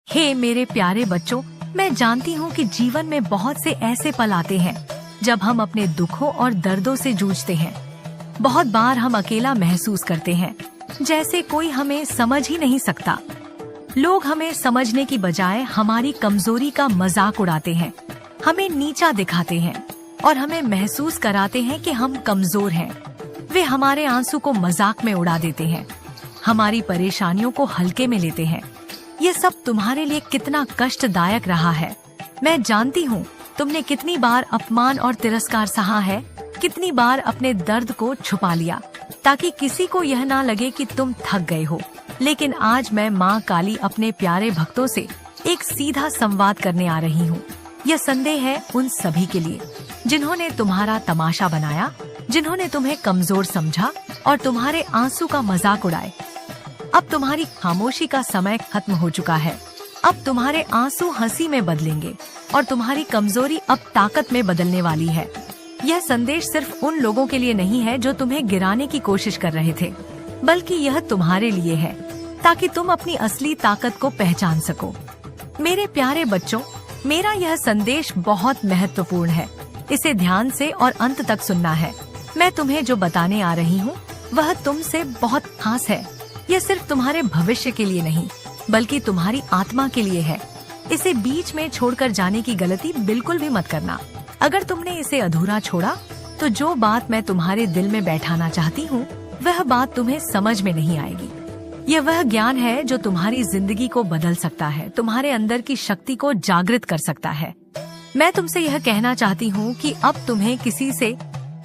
हे मेरे प्यारे बच्चों, मैं जानती हूँ कि जीवन में बहुत से ऐसे पल आते हैं जब हम अपने दुखों और दर्दों से जूझते हैं। बहुत बार हम अकेला महसूस करते हैं, जैसे कोई हमें समझ ही नहीं सकता। लोग हमें समझने की बजाय हमारी कमजोरी का मजाक उड़ाते हैं, हमें नीचा दिखाते हैं और हमें महसूस कराते हैं कि हम कमजोर हैं। वे हमारे आंसू को मजाक में उड़ा देते हैं, हमारी परेशानियों को हल्के में लेते हैं। ये सब तुम्हारे लिए कितना कष्टदायक रहा है। मैं जानती हूँ तुमने कितनी बार अपमान और तिरस्कार सहा है, कितनी बार अपने दर्द को छुपा लिया ताकि किसी को यह ना लगे कि तुम थक गए हो। लेकिन आज मैं माँ काली अपने प्यारे भक्तों से एक सीधा संवाद करने आ रही हूँ। यह संदेश है उन सभी के लिए जिन्होंने तुम्हारा तमाशा बनाया, जिन्होंने तुम्हें कमजोर समझा और तुम्हारे आंसू का मजाक उड़ाए। अब तुम्हारी खामोशी का समय खत्म हो चुका है। अब तुम्हारे आंसू हंसी में बदलेंगे और तुम्हारी कमजोरी अब ताकत में बदलने वाली है। यह संदेश सिर्फ उन लोगों के लिए नहीं है जो तुम्हें गिराने की कोशिश कर रहे थे, बल्कि यह तुम्हारे लिए है ताकि तुम अपनी असली ताकत को पहचान सको। मेरे प्यारे बच्चों, मेरा यह संदेश बहुत महत्वपूर्ण है। इसे ध्यान से और अंत तक सुनना है। मैं तुम्हें जो बताने आ रही हूँ वह तुमसे बहुत खास है। यह सिर्फ तुम्हारे भविष्य के लिए नहीं, बल्कि तुम्हारी आत्मा के लिए है। इसे बीच में छोड़कर जाने की गलती बिल्कुल भी मत करना। अगर तुमने इसे अधूरा छोड़ा तो जो बात मैं तुम्हारे दिल में बैठाना चाहती हूँ वह बात तुम्हें समझ में नहीं आएगी। यह वह ज्ञान है जो तुम्हारी जिंदगी को बदल सकता है, तुम्हारे अंदर की शक्ति को जागृत कर सकता है। मैं तुमसे यह कहना चाहती हूँ कि अब तुम्हें किसी से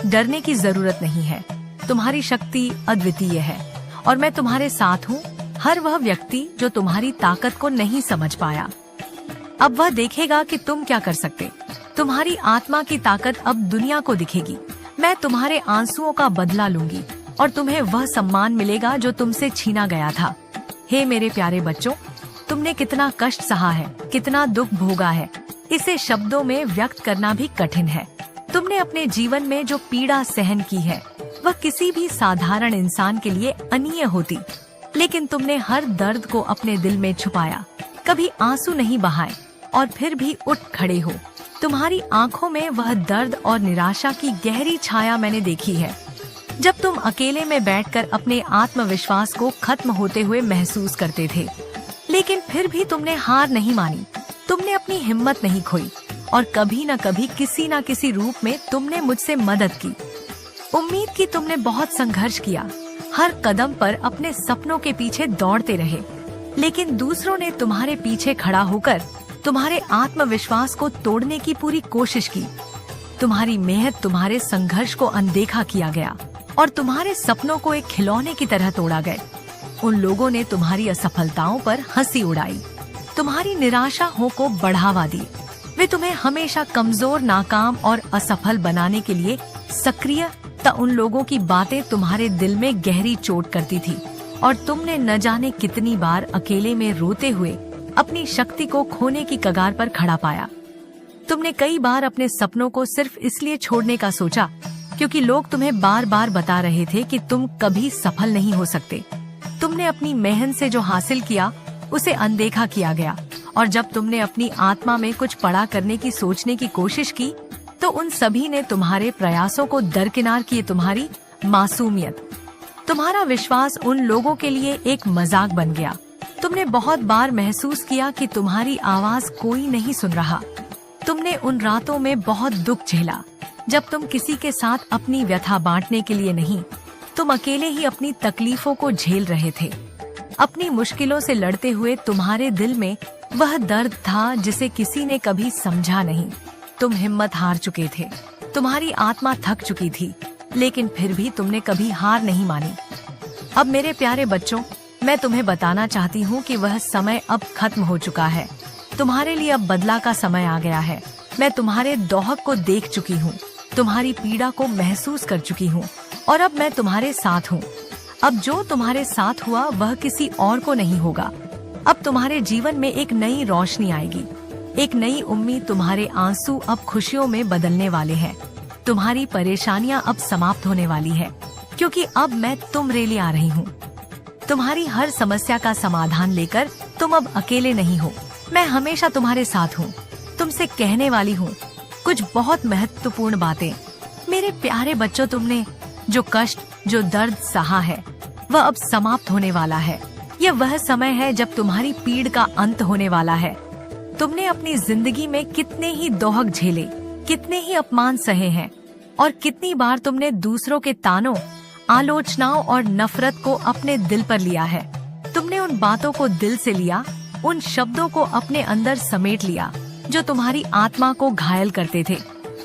डरने की जरूरत नहीं है। तुम्हारी शक्ति अद्वितीय है और मैं तुम्हारे साथ हूँ। हर वह व्यक्ति जो तुम्हारी ताकत को नहीं समझ पाया, अब वह देखेगा कि तुम क्या कर सकते। तुम्हारी आत्मा की ताकत अब दुनिया को दिखेगी। मैं तुम्हारे आंसुओं का बदला लूंगी और तुम्हें वह सम्मान मिलेगा जो तुमसे छीना गया था। हे मेरे प्यारे बच्चों, तुमने कितना कष्ट सहा है, कितना दुख भोगा है, इसे शब्दों में व्यक्त करना भी कठिन है। तुमने अपने जीवन में जो पीड़ा सहन की है वह किसी भी साधारण इंसान के लिए अनीय होती, लेकिन तुमने हर दर्द को अपने दिल में छुपाया, कभी आंसू नहीं बहाए और फिर भी उठ खड़े हो। तुम्हारी आंखों में वह दर्द और निराशा की गहरी छाया मैंने देखी है, जब तुम अकेले में बैठकर अपने आत्मविश्वास को खत्म होते हुए महसूस करते थे। लेकिन फिर भी तुमने हार नहीं मानी, तुमने अपनी हिम्मत नहीं खोई और कभी न कभी किसी न किसी रूप में तुमने मुझसे मदद की। उम्मीद की तुमने बहुत संघर्ष किया, हर कदम पर अपने सपनों के पीछे दौड़ते रहे, लेकिन दूसरों ने तुम्हारे पीछे खड़ा होकर तुम्हारे आत्मविश्वास को तोड़ने की पूरी कोशिश की। तुम्हारी मेहनत, तुम्हारे संघर्ष को अनदेखा किया गया और तुम्हारे सपनों को एक खिलौने की तरह तोड़ा गया। उन लोगों ने तुम्हारी असफलताओं पर हंसी उड़ाई, तुम्हारी निराशा को बढ़ावा दी। वे तुम्हें हमेशा कमजोर, नाकाम और असफल बनाने के लिए सक्रिय उन लोगों की बातें तुम्हारे दिल में गहरी चोट करती थी और तुमने न जाने कितनी बार अकेले में रोते हुए अपनी शक्ति को खोने की कगार पर खड़ा पाया। तुमने कई बार अपने सपनों को सिर्फ इसलिए छोड़ने का सोचा क्योंकि लोग तुम्हें बार बार बता रहे थे कि तुम कभी सफल नहीं हो सकते। तुमने अपनी मेहनत से जो हासिल किया उसे अनदेखा किया गया और जब तुमने अपनी आत्मा में कुछ बड़ा करने की सोचने की कोशिश की तो उन सभी ने तुम्हारे प्रयासों को दरकिनार किए। तुम्हारी मासूमियत, तुम्हारा विश्वास उन लोगों के लिए एक मजाक बन गया। तुमने बहुत बार महसूस किया कि तुम्हारी आवाज कोई नहीं सुन रहा। तुमने उन रातों में बहुत दुख झेला जब तुम किसी के साथ अपनी व्यथा बांटने के लिए नहीं, तुम अकेले ही अपनी तकलीफों को झेल रहे थे। अपनी मुश्किलों से लड़ते हुए तुम्हारे दिल में वह दर्द था जिसे किसी ने कभी समझा नहीं। तुम हिम्मत हार चुके थे, तुम्हारी आत्मा थक चुकी थी, लेकिन फिर भी तुमने कभी हार नहीं मानी। अब मेरे प्यारे बच्चों, मैं तुम्हें बताना चाहती हूँ कि वह समय अब खत्म हो चुका है। तुम्हारे लिए अब बदला का समय आ गया है। मैं तुम्हारे दोहक को देख चुकी हूँ, तुम्हारी पीड़ा को महसूस कर चुकी हूँ और अब मैं तुम्हारे साथ हूँ। अब जो तुम्हारे साथ हुआ वह किसी और को नहीं होगा। अब तुम्हारे जीवन में एक नई रोशनी आएगी, एक नई उम्मीद। तुम्हारे आंसू अब खुशियों में बदलने वाले हैं, तुम्हारी परेशानियां अब समाप्त होने वाली है, क्योंकि अब मैं तुम्हारे लिए आ रही हूँ। तुम्हारी हर समस्या का समाधान लेकर तुम अब अकेले नहीं हो। मैं हमेशा तुम्हारे साथ हूँ। तुमसे कहने वाली हूँ कुछ बहुत महत्वपूर्ण बातें। मेरे प्यारे बच्चों, तुमने जो कष्ट, जो दर्द सहा है, वह अब समाप्त होने वाला है। यह वह समय है जब तुम्हारी पीड़ का अंत होने वाला है। तुमने अपनी जिंदगी में कितने ही दोहक झेले, कितने ही अपमान सहे हैं, और कितनी बार तुमने दूसरों के तानों, आलोचनाओं और नफरत को अपने दिल पर लिया है। तुमने उन बातों को दिल से लिया, उन शब्दों को अपने अंदर समेट लिया जो तुम्हारी आत्मा को घायल करते थे।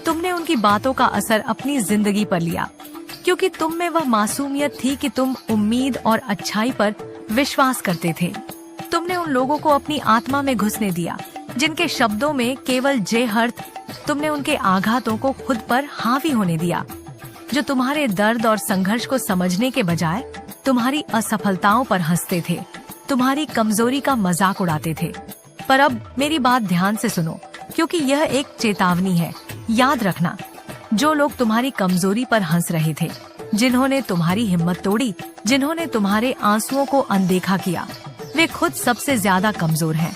तुमने उनकी बातों का असर अपनी जिंदगी पर लिया, क्योंकि तुम में वह मासूमियत थी कि तुम उम्मीद और अच्छाई पर विश्वास करते थे। तुमने उन लोगों को अपनी आत्मा में घुसने दिया जिनके शब्दों में केवल जय हर्थ। तुमने उनके आघातों को खुद पर हावी होने दिया, जो तुम्हारे दर्द और संघर्ष को समझने के बजाय तुम्हारी असफलताओं पर हंसते थे, तुम्हारी कमजोरी का मजाक उड़ाते थे। पर अब मेरी बात ध्यान से सुनो, क्योंकि यह एक चेतावनी है। याद रखना, जो लोग तुम्हारी कमजोरी पर हंस रहे थे, जिन्होंने तुम्हारी हिम्मत तोड़ी, जिन्होंने तुम्हारे आंसुओं को अनदेखा किया, वे खुद सबसे ज्यादा कमजोर हैं।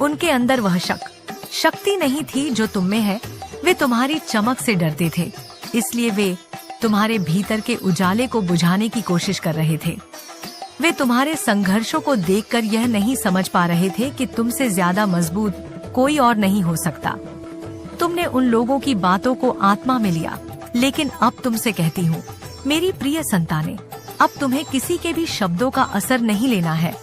उनके अंदर वह शक्ति नहीं थी जो तुम में है। वे तुम्हारी चमक से डरते थे, इसलिए वे तुम्हारे भीतर के उजाले को बुझाने की कोशिश कर रहे थे। वे तुम्हारे संघर्षों को देखकर यह नहीं समझ पा रहे थे कि तुमसे ज्यादा मजबूत कोई और नहीं हो सकता। तुमने उन लोगों की बातों को आत्मा में लिया, लेकिन अब तुमसे कहती हूँ, मेरी प्रिय संतानें, अब तुम्हें किसी के भी शब्दों का असर नहीं लेना है,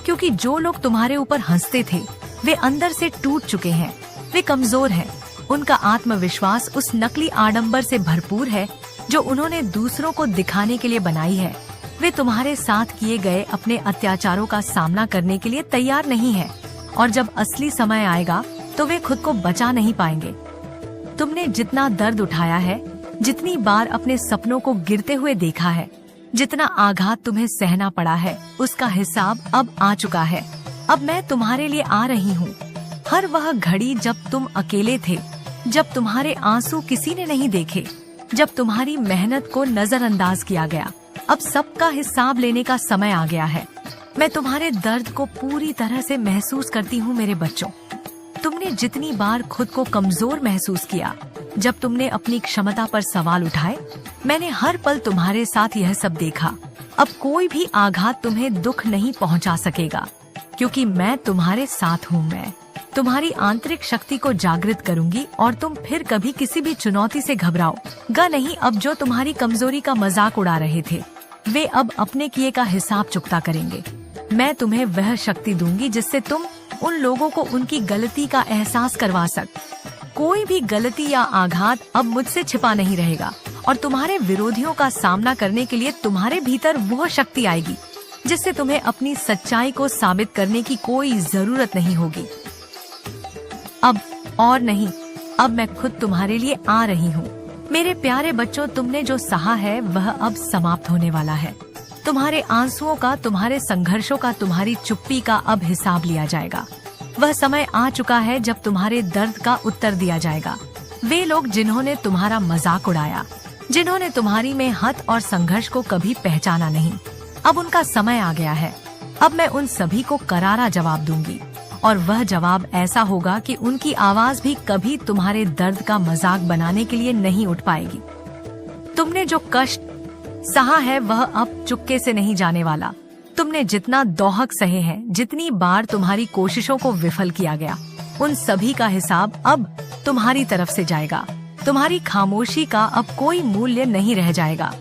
क्योंकि जो लोग तुम्हारे ऊपर हंसते थे, वे अंदर से टूट चुके हैं। वे कमजोर हैं। उनका आत्मविश्वास उस नकली आडंबर से भरपूर है जो उन्होंने दूसरों को दिखाने के लिए बनाई है। वे तुम्हारे साथ किए गए अपने अत्याचारों का सामना करने के लिए तैयार नहीं है, और जब असली समय आएगा तो वे खुद को बचा नहीं पाएंगे। तुमने जितना दर्द उठाया है, जितनी बार अपने सपनों को गिरते हुए देखा है, जितना आघात तुम्हें सहना पड़ा है, उसका हिसाब अब आ चुका है। अब मैं तुम्हारे लिए आ रही हूँ। हर वह घड़ी जब तुम अकेले थे, जब तुम्हारे आंसू किसी ने नहीं देखे, जब तुम्हारी मेहनत को नजरअंदाज किया गया, अब सबका हिसाब लेने का समय आ गया है। मैं तुम्हारे दर्द को पूरी तरह से महसूस करती हूँ मेरे बच्चों। तुमने जितनी बार खुद को कमजोर महसूस किया, जब तुमने अपनी क्षमता पर सवाल उठाए, मैंने हर पल तुम्हारे साथ यह सब देखा। अब कोई भी आघात तुम्हें दुख नहीं पहुंचा सकेगा, क्योंकि मैं तुम्हारे साथ हूँ। मैं तुम्हारी आंतरिक शक्ति को जागृत करूंगी और तुम फिर कभी किसी भी चुनौती से घबराओगा नहीं। अब जो तुम्हारी कमजोरी का मजाक उड़ा रहे थे, वे अब अपने किए का हिसाब चुकता करेंगे। मैं तुम्हें वह शक्ति दूंगी जिससे तुम उन लोगों को उनकी गलती का एहसास करवा कोई भी गलती या आघात अब मुझसे छिपा नहीं रहेगा, और तुम्हारे विरोधियों का सामना करने के लिए तुम्हारे भीतर वह शक्ति आएगी जिससे तुम्हें अपनी सच्चाई को साबित करने की कोई जरूरत नहीं होगी। अब और नहीं, अब मैं खुद तुम्हारे लिए आ रही हूँ। मेरे प्यारे बच्चों, तुमने जो सहा है वह अब समाप्त होने वाला है। तुम्हारे आंसुओं का, तुम्हारे संघर्षों का, तुम्हारी चुप्पी का अब हिसाब लिया जाएगा। वह समय आ चुका है जब तुम्हारे दर्द का उत्तर दिया जाएगा। वे लोग जिन्होंने तुम्हारा मजाक उड़ाया, जिन्होंने तुम्हारी मेहनत और संघर्ष को कभी पहचाना नहीं, अब उनका समय आ गया है। अब मैं उन सभी को करारा जवाब दूंगी, और वह जवाब ऐसा होगा कि उनकी आवाज भी कभी तुम्हारे दर्द का मजाक बनाने के लिए नहीं उठ पाएगी। तुमने जो कष्ट सहा है वह अब चुपके से नहीं जाने वाला। तुमने जितना दोहक सहे हैं, जितनी बार तुम्हारी कोशिशों को विफल किया गया, उन सभी का हिसाब अब तुम्हारी तरफ से जाएगा। तुम्हारी खामोशी का अब कोई मूल्य नहीं रह जाएगा।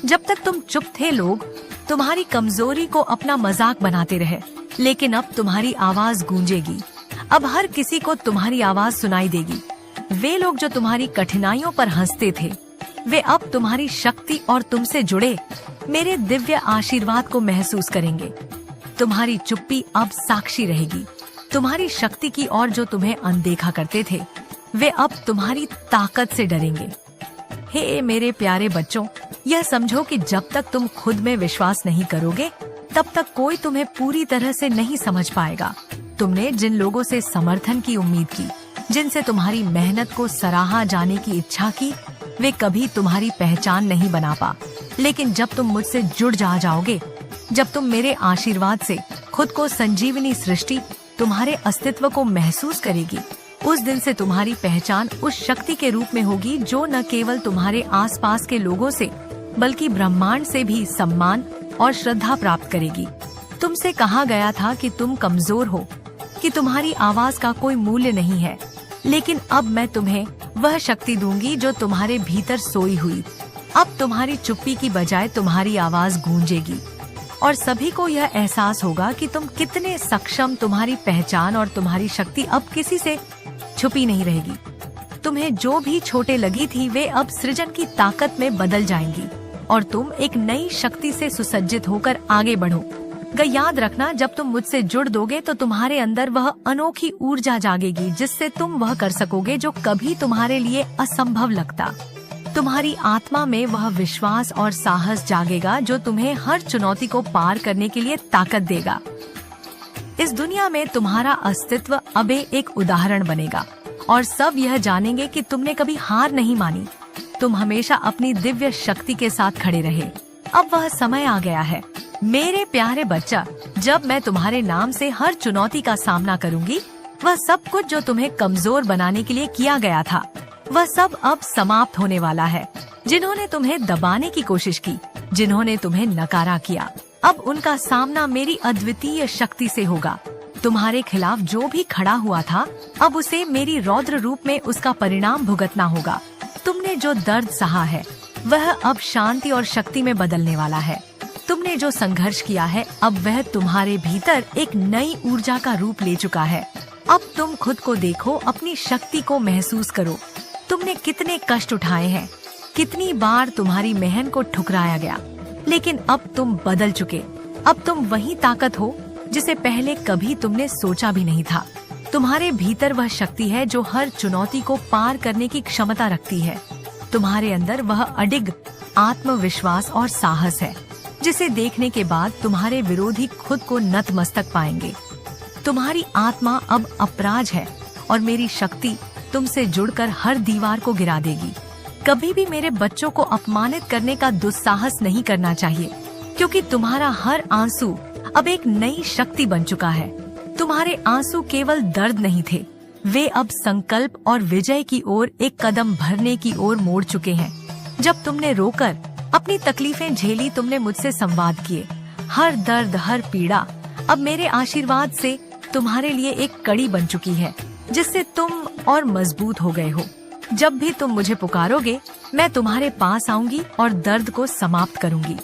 जब तक तुम चुप थे, लोग तुम्हारी कमजोरी को अपना मजाक बनाते रहे, लेकिन अब तुम्हारी आवाज गूंजेगी। अब हर किसी को तुम्हारी आवाज सुनाई देगी। वे लोग जो तुम्हारी कठिनाइयों पर हंसते थे, वे अब तुम्हारी शक्ति और तुमसे जुड़े मेरे दिव्य आशीर्वाद को महसूस करेंगे। तुम्हारी चुप्पी अब साक्षी रहेगी तुम्हारी शक्ति की, और जो तुम्हें अनदेखा करते थे, वे अब तुम्हारी ताकत से डरेंगे। हे मेरे प्यारे बच्चों, यह समझो कि जब तक तुम खुद में विश्वास नहीं करोगे, तब तक कोई तुम्हें पूरी तरह से नहीं समझ पाएगा। तुमने जिन लोगों से समर्थन की उम्मीद की, जिनसे तुम्हारी मेहनत को सराहा जाने की इच्छा की, वे कभी तुम्हारी पहचान नहीं बना पा। लेकिन जब तुम मुझसे जुड़ जाओगे, जब तुम मेरे आशीर्वाद से खुद को संजीवनी सृष्टि तुम्हारे अस्तित्व को महसूस करेगी। उस दिन से तुम्हारी पहचान उस शक्ति के रूप में होगी जो न केवल तुम्हारे आसपास के लोगों से बल्कि ब्रह्मांड से भी सम्मान और श्रद्धा प्राप्त करेगी। तुमसे कहा गया था कि तुम कमजोर हो, कि तुम्हारी आवाज का कोई मूल्य नहीं है, लेकिन अब मैं तुम्हें वह शक्ति दूंगी जो तुम्हारे भीतर सोई हुई। अब तुम्हारी चुप्पी की बजाय तुम्हारी आवाज गूंजेगी और सभी को यह एहसास होगा कि तुम कितने सक्षम, तुम्हारी पहचान और तुम्हारी शक्ति अब किसी से छुपी नहीं रहेगी। तुम्हें जो भी छोटे लगी थी वे अब सृजन की ताकत में बदल जाएंगी और तुम एक नई शक्ति से सुसज्जित होकर आगे बढ़ो। याद रखना, जब तुम मुझसे जुड़ दोगे तो तुम्हारे अंदर वह अनोखी ऊर्जा जागेगी जिससे तुम वह कर सकोगे जो कभी तुम्हारे लिए असंभव लगता। तुम्हारी आत्मा में वह विश्वास और साहस जागेगा जो तुम्हें हर चुनौती को पार करने के लिए ताकत देगा। इस दुनिया में तुम्हारा अस्तित्व अब एक उदाहरण बनेगा और सब यह जानेंगे कि तुमने कभी हार नहीं मानी। तुम हमेशा अपनी दिव्य शक्ति के साथ खड़े रहे। अब वह समय आ गया है मेरे प्यारे बच्चा, जब मैं तुम्हारे नाम से हर चुनौती का सामना करूंगी। वह सब कुछ जो तुम्हें कमजोर बनाने के लिए किया गया था, वह सब अब समाप्त होने वाला है। जिन्होंने तुम्हें दबाने की कोशिश की, जिन्होंने तुम्हें नकारा किया, अब उनका सामना मेरी अद्वितीय शक्ति से होगा। तुम्हारे खिलाफ जो भी खड़ा हुआ था, अब उसे मेरी रौद्र रूप में उसका परिणाम भुगतना होगा। तुमने जो दर्द सहा है वह अब शांति और शक्ति में बदलने वाला है। तुमने जो संघर्ष किया है, अब वह तुम्हारे भीतर एक नई ऊर्जा का रूप ले चुका है। अब तुम खुद को देखो, अपनी शक्ति को महसूस करो। तुमने कितने कष्ट उठाए हैं, कितनी बार तुम्हारी मेहनत को ठुकराया गया, लेकिन अब तुम बदल चुके। अब तुम वही ताकत हो जिसे पहले कभी तुमने सोचा भी नहीं था। तुम्हारे भीतर वह शक्ति है जो हर चुनौती को पार करने की क्षमता रखती है। तुम्हारे अंदर वह अडिग आत्मविश्वास और साहस है जिसे देखने के बाद तुम्हारे विरोधी खुद को नतमस्तक पाएंगे। तुम्हारी आत्मा अब अपराज है और मेरी शक्ति तुमसे जुड़कर हर दीवार को गिरा देगी। कभी भी मेरे बच्चों को अपमानित करने का दुस्साहस नहीं करना चाहिए, क्योंकि तुम्हारा हर आंसू अब एक नई शक्ति बन चुका है। तुम्हारे आंसू केवल दर्द नहीं थे, वे अब संकल्प और विजय की ओर एक कदम भरने की ओर मोड़ चुके हैं। जब तुमने रोकर अपनी तकलीफें झेली, तुमने मुझसे संवाद किए। हर दर्द, हर पीड़ा अब मेरे आशीर्वाद से तुम्हारे लिए एक कड़ी बन चुकी है, जिससे तुम और मजबूत हो गए हो। जब भी तुम मुझे पुकारोगे, मैं तुम्हारे पास आऊंगी और दर्द को समाप्त करूंगी।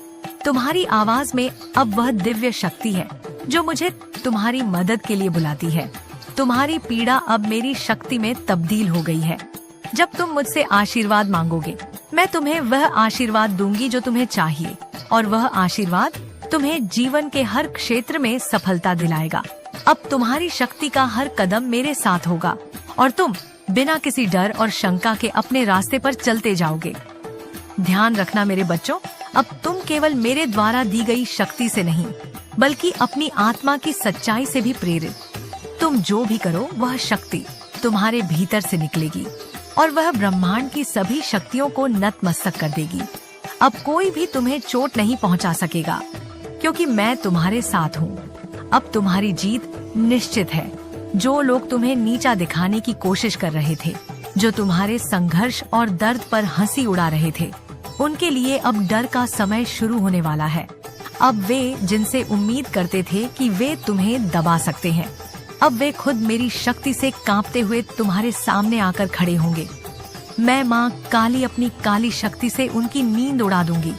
तुम्हारी आवाज में अब वह दिव्य शक्ति है जो मुझे तुम्हारी मदद के लिए बुलाती है। तुम्हारी पीड़ा अब मेरी शक्ति में तब्दील हो गई है। जब तुम मुझसे आशीर्वाद मांगोगे, मैं तुम्हें वह आशीर्वाद दूंगी जो तुम्हें चाहिए, और वह आशीर्वाद तुम्हें जीवन के हर क्षेत्र में सफलता दिलाएगा। अब तुम्हारी शक्ति का हर कदम मेरे साथ होगा और तुम बिना किसी डर और शंका के अपने रास्ते पर चलते जाओगे। ध्यान रखना मेरे बच्चों, अब तुम केवल मेरे द्वारा दी गई शक्ति से नहीं, बल्कि अपनी आत्मा की सच्चाई से भी प्रेरित। तुम जो भी करो, वह शक्ति तुम्हारे भीतर से निकलेगी और वह ब्रह्मांड की सभी शक्तियों को नतमस्तक कर देगी। अब कोई भी तुम्हें चोट नहीं पहुंचा सकेगा, क्योंकि मैं तुम्हारे साथ हूँ। अब तुम्हारी जीत निश्चित है। जो लोग तुम्हें नीचा दिखाने की कोशिश कर रहे थे, जो तुम्हारे संघर्ष और दर्द पर हंसी उड़ा रहे थे, उनके लिए अब डर का समय शुरू होने वाला है। अब वे जिनसे उम्मीद करते थे कि वे तुम्हें दबा सकते हैं, अब वे खुद मेरी शक्ति से कांपते हुए तुम्हारे सामने आकर खड़े होंगे। मैं माँ काली अपनी काली शक्ति से उनकी नींद उड़ा दूंगी।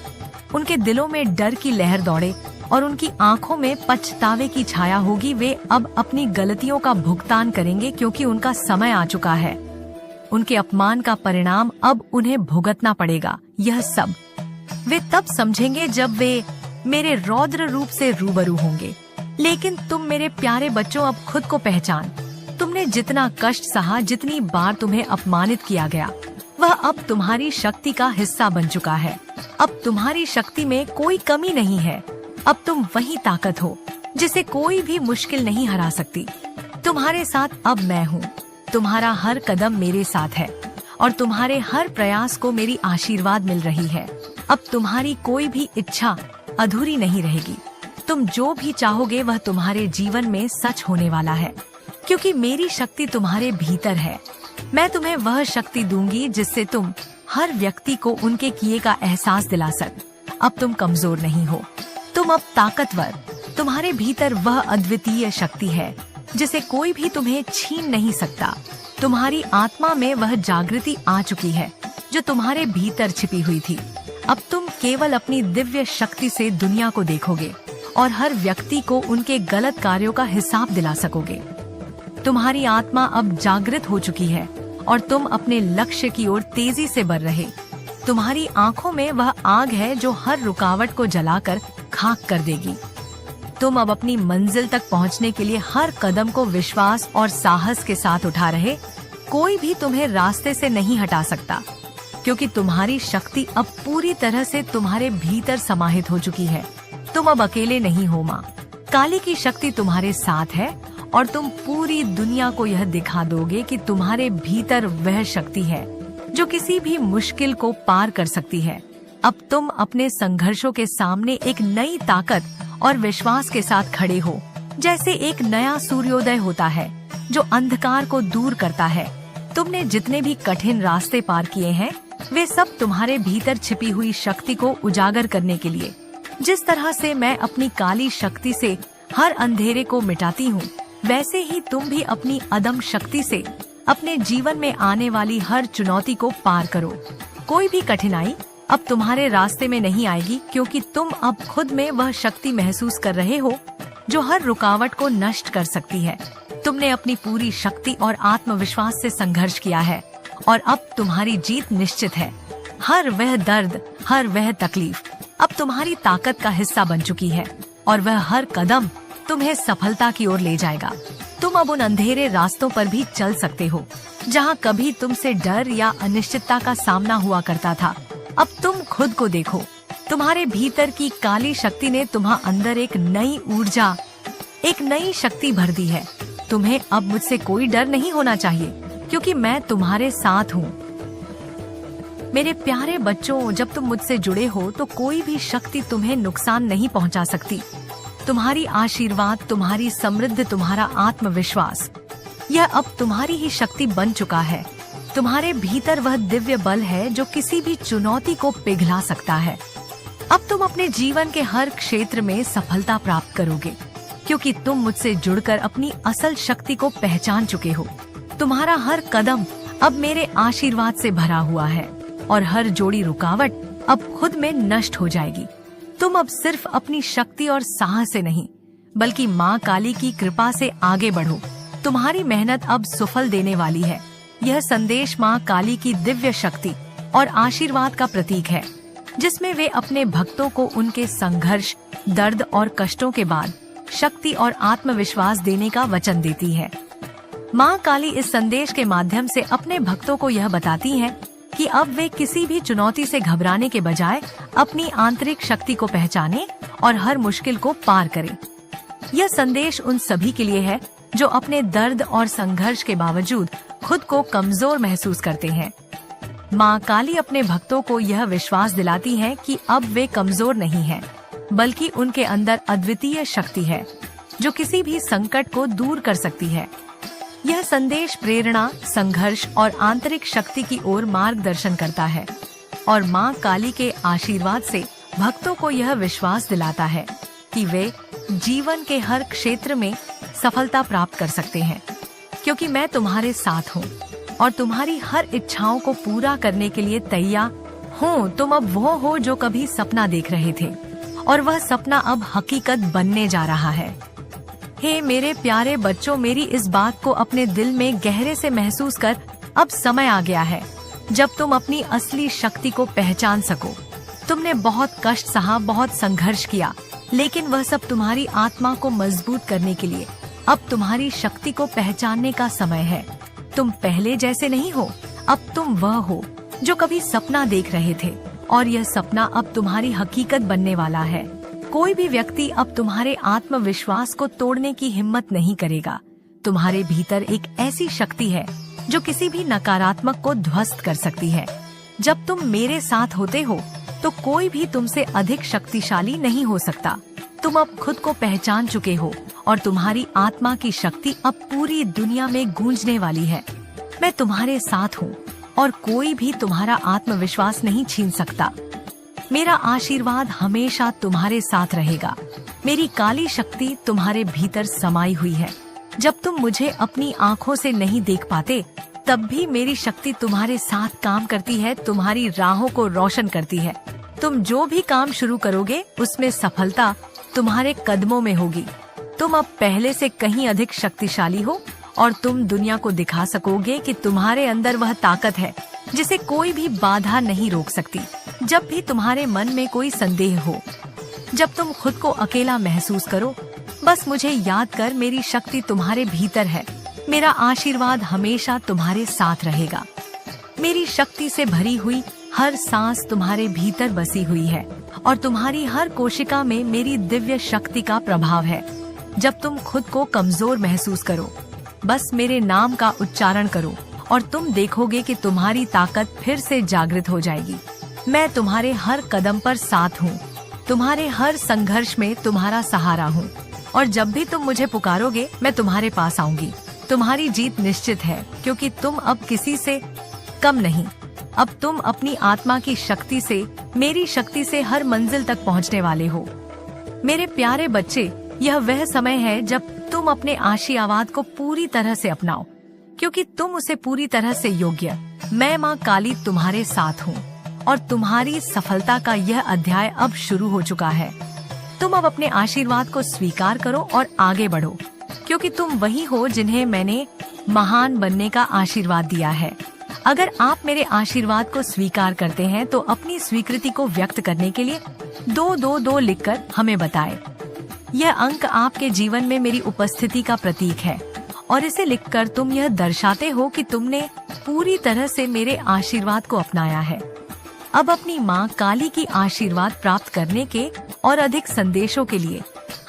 उनके दिलों में डर की लहर दौड़े और उनकी आंखों में पछतावे की छाया होगी। वे अब अपनी गलतियों का भुगतान करेंगे, क्योंकि उनका समय आ चुका है। उनके अपमान का परिणाम अब उन्हें भुगतना पड़ेगा। यह सब वे तब समझेंगे जब वे मेरे रौद्र रूप से रूबरू होंगे। लेकिन तुम मेरे प्यारे बच्चों, अब खुद को पहचान। तुमने जितना कष्ट सहा, जितनी बार तुम्हें अपमानित किया गया, वह अब तुम्हारी शक्ति का हिस्सा बन चुका है। अब तुम्हारी शक्ति में कोई कमी नहीं है। अब तुम वही ताकत हो जिसे कोई भी मुश्किल नहीं हरा सकती। तुम्हारे साथ अब मैं हूँ। तुम्हारा हर कदम मेरे साथ है और तुम्हारे हर प्रयास को मेरी आशीर्वाद मिल रही है। अब तुम्हारी कोई भी इच्छा अधूरी नहीं रहेगी। तुम जो भी चाहोगे वह तुम्हारे जीवन में सच होने वाला है, क्योंकि मेरी शक्ति तुम्हारे भीतर है। मैं तुम्हें वह शक्ति दूंगी जिससे तुम हर व्यक्ति को उनके किए का एहसास दिला सक। अब तुम कमजोर नहीं हो, तुम अब ताकतवर। तुम्हारे भीतर वह अद्वितीय शक्ति है जिसे कोई भी तुम्हें छीन नहीं सकता। तुम्हारी आत्मा में वह जागृति आ चुकी है जो तुम्हारे भीतर छिपी हुई थी। अब तुम केवल अपनी दिव्य शक्ति से दुनिया को देखोगे और हर व्यक्ति को उनके गलत कार्यों का हिसाब दिला सकोगे। तुम्हारी आत्मा अब जागृत हो चुकी है और तुम अपने लक्ष्य की ओर तेजी से बढ़ रहे। तुम्हारी आंखों में वह आग है जो हर रुकावट को जलाकर खाक कर देगी। तुम अब अपनी मंजिल तक पहुंचने के लिए हर कदम को विश्वास और साहस के साथ उठा रहे। कोई भी तुम्हें रास्ते से नहीं हटा सकता, क्योंकि तुम्हारी शक्ति अब पूरी तरह से तुम्हारे भीतर समाहित हो चुकी है। तुम अब अकेले नहीं हो। माँ काली की शक्ति तुम्हारे साथ है और तुम पूरी दुनिया को यह दिखा दोगे कि तुम्हारे भीतर वह शक्ति है जो किसी भी मुश्किल को पार कर सकती है। अब तुम अपने संघर्षों के सामने एक नई ताकत और विश्वास के साथ खड़े हो, जैसे एक नया सूर्योदय होता है जो अंधकार को दूर करता है। तुमने जितने भी कठिन रास्ते पार किए हैं वे सब तुम्हारे भीतर छिपी हुई शक्ति को उजागर करने के लिए। जिस तरह से मैं अपनी काली शक्ति से हर अंधेरे को मिटाती हूँ, वैसे ही तुम भी अपनी अदम्य शक्ति से अपने जीवन में आने वाली हर चुनौती को पार करो। कोई भी कठिनाई अब तुम्हारे रास्ते में नहीं आएगी, क्योंकि तुम अब खुद में वह शक्ति महसूस कर रहे हो जो हर रुकावट को नष्ट कर सकती है। तुमने अपनी पूरी शक्ति और आत्मविश्वास से संघर्ष किया है और अब तुम्हारी जीत निश्चित है। हर वह दर्द, हर वह तकलीफ अब तुम्हारी ताकत का हिस्सा बन चुकी है और वह हर कदम तुम्हें सफलता की ओर ले जाएगा। तुम अब उन अंधेरे रास्तों पर भी चल सकते हो जहां कभी तुमसे डर या अनिश्चितता का सामना हुआ करता था। अब तुम खुद को देखो, तुम्हारे भीतर की काली शक्ति ने तुम्हारे अंदर एक नई ऊर्जा, एक नई शक्ति भर दी है। तुम्हें अब मुझसे कोई डर नहीं होना चाहिए, क्योंकि मैं तुम्हारे साथ हूँ। मेरे प्यारे बच्चों, जब तुम मुझसे जुड़े हो तो कोई भी शक्ति तुम्हें नुकसान नहीं पहुँचा सकती। तुम्हारी आशीर्वाद, तुम्हारी समृद्धि, तुम्हारा आत्मविश्वास, यह अब तुम्हारी ही शक्ति बन चुका है। तुम्हारे भीतर वह दिव्य बल है जो किसी भी चुनौती को पिघला सकता है। अब तुम अपने जीवन के हर क्षेत्र में सफलता प्राप्त करोगे, क्योंकि तुम मुझसे जुड़कर अपनी असल शक्ति को पहचान चुके हो। तुम्हारा हर कदम अब मेरे आशीर्वाद से भरा हुआ है और हर जोड़ी रुकावट अब खुद में नष्ट हो जाएगी। तुम अब सिर्फ अपनी शक्ति और साहस से नहीं, बल्कि माँ काली की कृपा से आगे बढ़ो। तुम्हारी मेहनत अब सफल देने वाली है। यह संदेश माँ काली की दिव्य शक्ति और आशीर्वाद का प्रतीक है, जिसमें वे अपने भक्तों को उनके संघर्ष, दर्द और कष्टों के बाद शक्ति और आत्मविश्वास देने का वचन देती है। माँ काली इस संदेश के माध्यम से अपने भक्तों को यह बताती हैं कि अब वे किसी भी चुनौती से घबराने के बजाय अपनी आंतरिक शक्ति को पहचानें और हर मुश्किल को पार करें। यह संदेश उन सभी के लिए है जो अपने दर्द और संघर्ष के बावजूद खुद को कमजोर महसूस करते हैं। माँ काली अपने भक्तों को यह विश्वास दिलाती हैं कि अब वे कमजोर नहीं हैं, बल्कि उनके अंदर अद्वितीय शक्ति है जो किसी भी संकट को दूर कर सकती है। यह संदेश प्रेरणा, संघर्ष और आंतरिक शक्ति की ओर मार्गदर्शन करता है और माँ काली के आशीर्वाद से भक्तों को यह विश्वास दिलाता है कि वे जीवन के हर क्षेत्र में सफलता प्राप्त कर सकते हैं, क्योंकि मैं तुम्हारे साथ हूँ और तुम्हारी हर इच्छाओं को पूरा करने के लिए तैयार हूँ। तुम अब वो हो जो कभी सपना देख रहे थे और वह सपना अब हकीकत बनने जा रहा है। हे मेरे प्यारे बच्चों, मेरी इस बात को अपने दिल में गहरे से महसूस कर अब समय आ गया है जब तुम अपनी असली शक्ति को पहचान सको। तुमने बहुत कष्ट सहा, बहुत संघर्ष किया, लेकिन वह सब तुम्हारी आत्मा को मजबूत करने के लिए। अब तुम्हारी शक्ति को पहचानने का समय है। तुम पहले जैसे नहीं हो, अब तुम वह हो जो कभी सपना देख रहे थे और यह सपना अब तुम्हारी हकीकत बनने वाला है। कोई भी व्यक्ति अब तुम्हारे आत्मविश्वास को तोड़ने की हिम्मत नहीं करेगा। तुम्हारे भीतर एक ऐसी शक्ति है जो किसी भी नकारात्मक को ध्वस्त कर सकती है। जब तुम मेरे साथ होते हो तो कोई भी तुमसे अधिक शक्तिशाली नहीं हो सकता। तुम अब खुद को पहचान चुके हो और तुम्हारी आत्मा की शक्ति अब पूरी दुनिया में गूंजने वाली है। मैं तुम्हारे साथ हूँ और कोई भी तुम्हारा आत्मविश्वास नहीं छीन सकता। मेरा आशीर्वाद हमेशा तुम्हारे साथ रहेगा। मेरी काली शक्ति तुम्हारे भीतर समाई हुई है। जब तुम मुझे अपनी आँखों से नहीं देख पाते, तब भी मेरी शक्ति तुम्हारे साथ काम करती है, तुम्हारी राहों को रोशन करती है। तुम जो भी काम शुरू करोगे उसमें सफलता तुम्हारे कदमों में होगी। तुम अब पहले से कहीं अधिक शक्तिशाली हो और तुम दुनिया को दिखा सकोगे कि तुम्हारे अंदर वह ताकत है जिसे कोई भी बाधा नहीं रोक सकती। जब भी तुम्हारे मन में कोई संदेह हो, जब तुम खुद को अकेला महसूस करो, बस मुझे याद कर, मेरी शक्ति तुम्हारे भीतर है। मेरा आशीर्वाद हमेशा तुम्हारे साथ रहेगा। मेरी शक्ति से भरी हुई हर सांस तुम्हारे भीतर बसी हुई है और तुम्हारी हर कोशिका में मेरी दिव्य शक्ति का प्रभाव है। जब तुम खुद को कमजोर महसूस करो, बस मेरे नाम का उच्चारण करो और तुम देखोगे कि तुम्हारी ताकत फिर से जागृत हो जाएगी। मैं तुम्हारे हर कदम पर साथ हूँ, तुम्हारे हर संघर्ष में तुम्हारा सहारा हूँ और जब भी तुम मुझे पुकारोगे मैं तुम्हारे पास आऊंगी। तुम्हारी जीत निश्चित है, क्योंकि तुम अब किसी से कम नहीं। अब तुम अपनी आत्मा की शक्ति से, मेरी शक्ति से हर मंजिल तक पहुँचने वाले हो। मेरे प्यारे बच्चे, यह वह समय है जब तुम अपने आशीर्वाद को पूरी तरह से अपनाओ, क्योंकि तुम उसे पूरी तरह से योग्य। मैं माँ काली तुम्हारे साथ हूँ और तुम्हारी सफलता का यह अध्याय अब शुरू हो चुका है। तुम अब अपने आशीर्वाद को स्वीकार करो और आगे बढ़ो, क्योंकि तुम वही हो जिन्हें मैंने महान बनने का आशीर्वाद दिया है। अगर आप मेरे आशीर्वाद को स्वीकार करते हैं तो अपनी स्वीकृति को व्यक्त करने के लिए 222 लिखकर हमें बताएं। यह अंक आपके जीवन में मेरी उपस्थिति का प्रतीक है और इसे लिखकर तुम यह दर्शाते हो कि तुमने पूरी तरह से मेरे आशीर्वाद को अपनाया है। अब अपनी माँ काली की आशीर्वाद प्राप्त करने के और अधिक संदेशों के लिए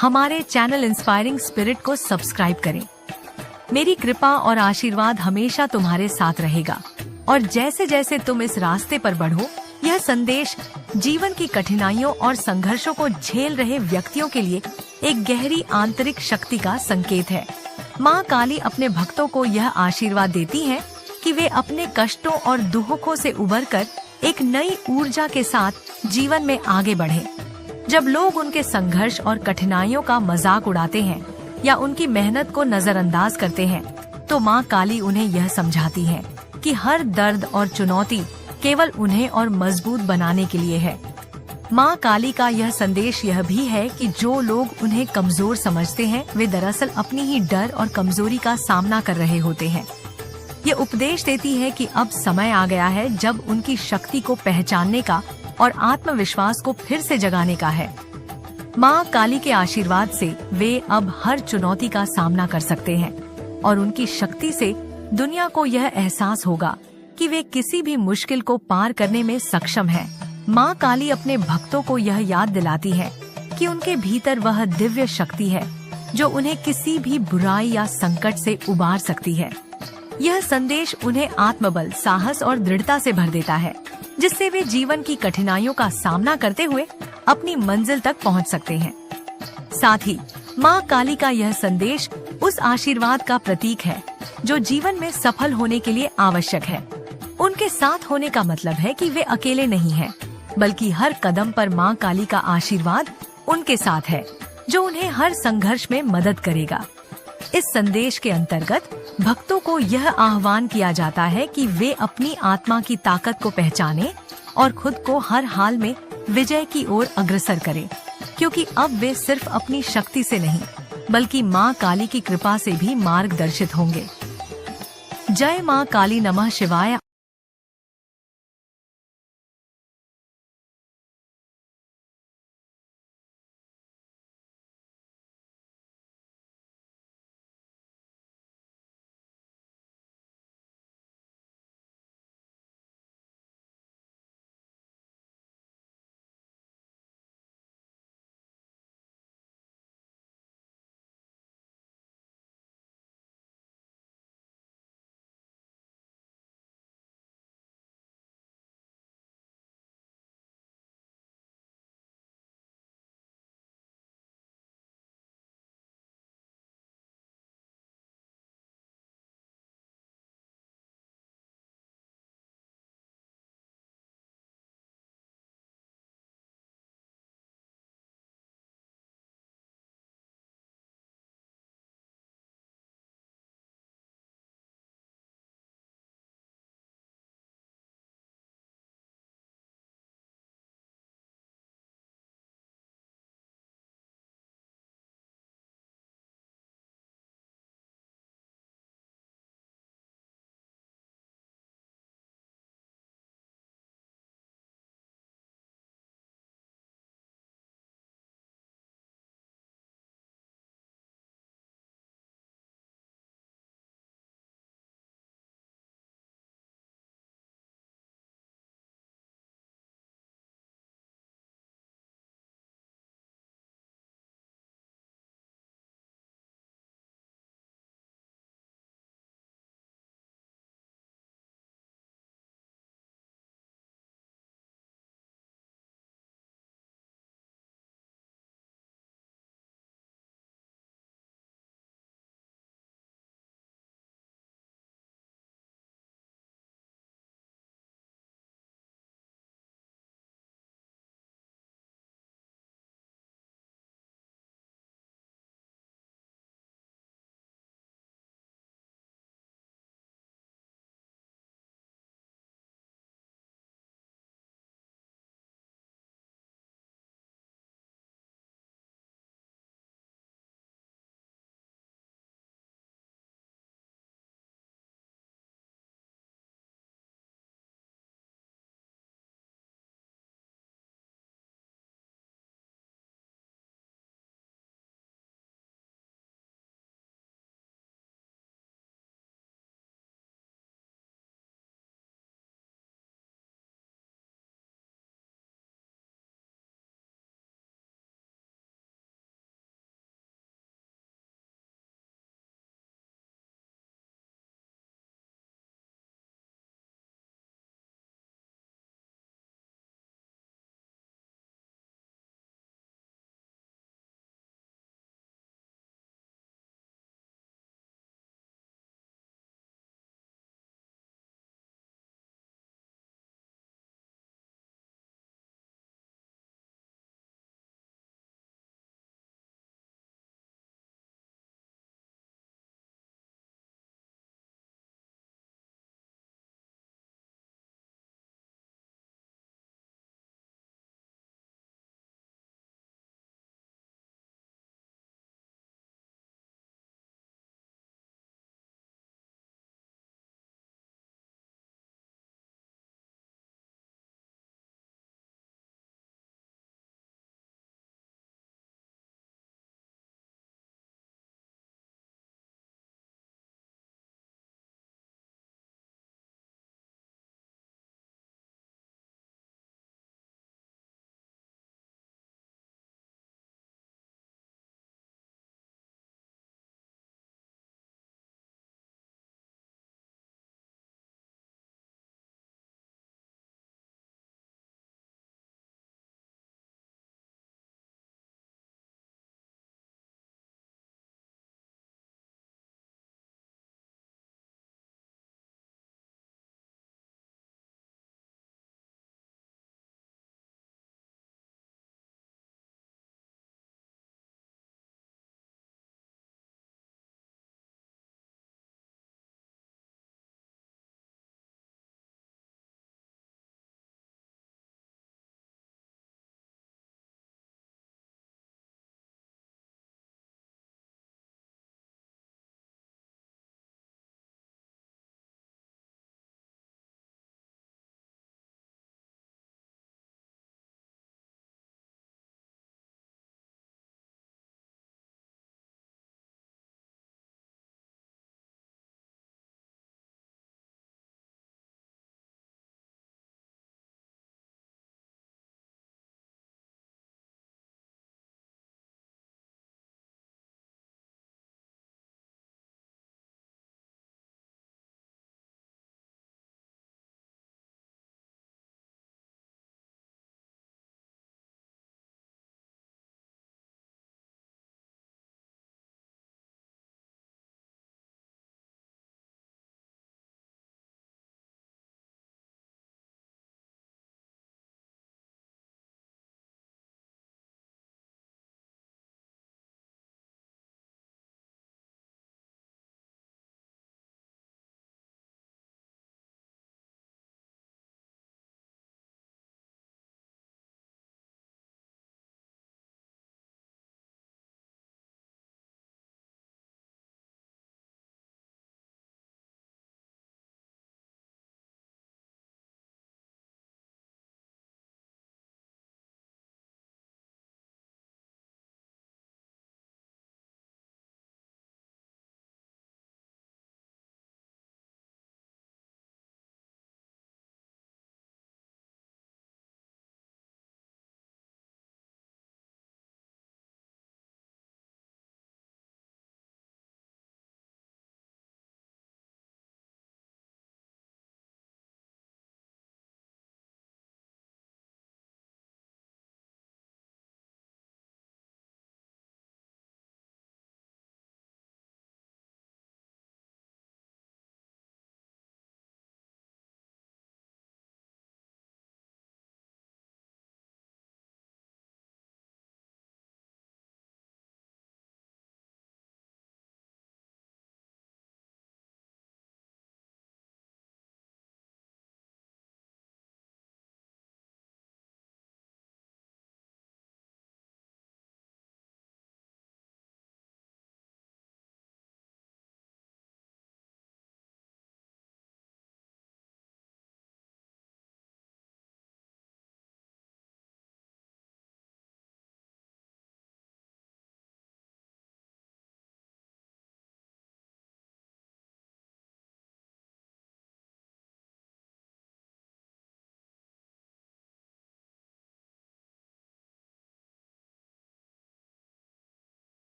हमारे चैनल इंस्पायरिंग स्पिरिट को सब्सक्राइब करें। मेरी कृपा और आशीर्वाद हमेशा तुम्हारे साथ रहेगा और जैसे जैसे तुम इस रास्ते पर बढ़ो, यह संदेश जीवन की कठिनाइयों और संघर्षों को झेल रहे व्यक्तियों के लिए एक गहरी आंतरिक शक्ति का संकेत है। माँ काली अपने भक्तों को यह आशीर्वाद देती है कि वे अपने कष्टों और दुखों से उबरकर एक नई ऊर्जा के साथ जीवन में आगे बढ़ें। जब लोग उनके संघर्ष और कठिनाइयों का मजाक उड़ाते हैं या उनकी मेहनत को नजरअंदाज करते हैं, तो माँ काली उन्हें यह समझाती है कि हर दर्द और चुनौती केवल उन्हें और मजबूत बनाने के लिए है। माँ काली का यह संदेश यह भी है कि जो लोग उन्हें कमजोर समझते हैं, वे दरअसल अपनी ही डर और कमजोरी का सामना कर रहे होते हैं। ये उपदेश देती है कि अब समय आ गया है जब उनकी शक्ति को पहचानने का और आत्मविश्वास को फिर से जगाने का है। माँ काली के आशीर्वाद से वे अब हर चुनौती का सामना कर सकते हैं और उनकी शक्ति से दुनिया को यह एहसास होगा कि वे किसी भी मुश्किल को पार करने में सक्षम हैं। माँ काली अपने भक्तों को यह याद दिलाती है कि उनके भीतर वह दिव्य शक्ति है जो उन्हें किसी भी बुराई या संकट से उबार सकती है। यह संदेश उन्हें आत्मबल, साहस और दृढ़ता से भर देता है, जिससे वे जीवन की कठिनाइयों का सामना करते हुए अपनी मंजिल तक पहुंच सकते हैं। साथ ही माँ काली का यह संदेश उस आशीर्वाद का प्रतीक है जो जीवन में सफल होने के लिए आवश्यक है। उनके साथ होने का मतलब है कि वे अकेले नहीं हैं, बल्कि हर कदम पर माँ काली का आशीर्वाद उनके साथ है, जो उन्हें हर संघर्ष में मदद करेगा। इस संदेश के अंतर्गत भक्तों को यह आह्वान किया जाता है कि वे अपनी आत्मा की ताकत को पहचानें और खुद को हर हाल में विजय की ओर अग्रसर करें, क्योंकि अब वे सिर्फ अपनी शक्ति से नहीं, बल्कि माँ काली की कृपा से भी मार्गदर्शित होंगे। जय माँ काली, नमः शिवाय।